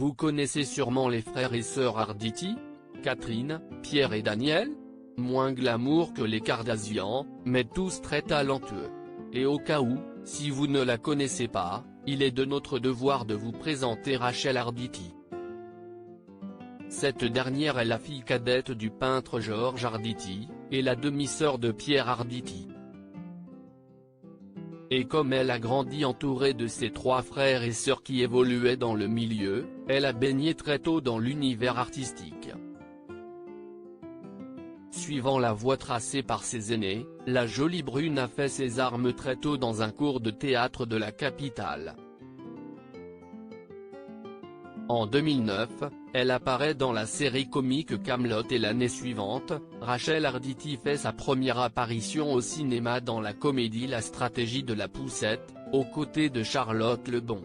Vous connaissez sûrement les frères et sœurs Arditi, Catherine, Pierre et Daniel? Moins glamour que les Kardashian, mais tous très talentueux. Et au cas où, si vous ne la connaissez pas, il est de notre devoir de vous présenter Rachel Arditi. Cette dernière est la fille cadette du peintre Georges Arditi, et la demi-sœur de Pierre Arditi. Et comme elle a grandi entourée de ses 3 frères et sœurs qui évoluaient dans le milieu, elle a baigné très tôt dans l'univers artistique. Suivant la voie tracée par ses aînés, la jolie brune a fait ses armes très tôt dans un cours de théâtre de la capitale. En 2009, elle apparaît dans la série comique Kaamelott et l'année suivante, Rachel Arditi fait sa première apparition au cinéma dans la comédie La stratégie de la poussette, aux côtés de Charlotte Lebon.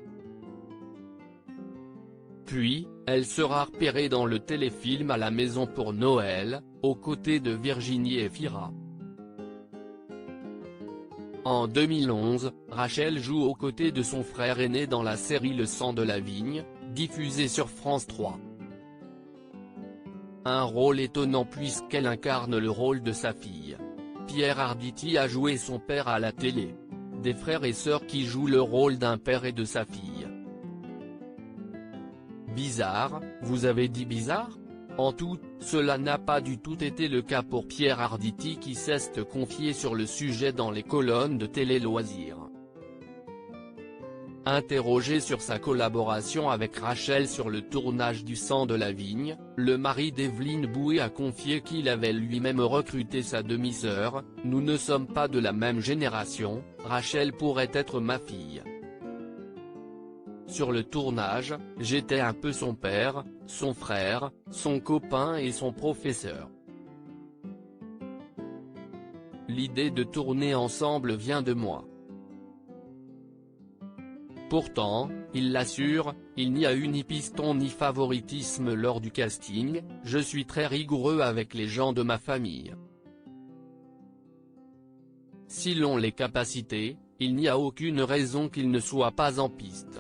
Puis, elle sera repérée dans le téléfilm À la maison pour Noël, aux côtés de Virginie Efira. En 2011, Rachel joue aux côtés de son frère aîné dans la série Le sang de la vigne, diffusée sur France 3. Un rôle étonnant puisqu'elle incarne le rôle de sa fille. Pierre Arditi a joué son père à la télé. Des frères et sœurs qui jouent le rôle d'un père et de sa fille. Bizarre, vous avez dit bizarre? En tout, cela n'a pas du tout été le cas pour Pierre Arditi qui s'est confié sur le sujet dans les colonnes de Télé Loisirs. Interrogé sur sa collaboration avec Rachel sur le tournage du sang de la vigne, le mari d'Evelyne Boué a confié qu'il avait lui-même recruté sa demi-sœur. « Nous ne sommes pas de la même génération, Rachel pourrait être ma fille. Sur le tournage, j'étais un peu son père, son frère, son copain et son professeur. L'idée de tourner ensemble vient de moi. » Pourtant, il l'assure, il n'y a eu ni piston ni favoritisme lors du casting, je suis très rigoureux avec les gens de ma famille. S'ils ont les capacités, il n'y a aucune raison qu'ils ne soient pas en piste.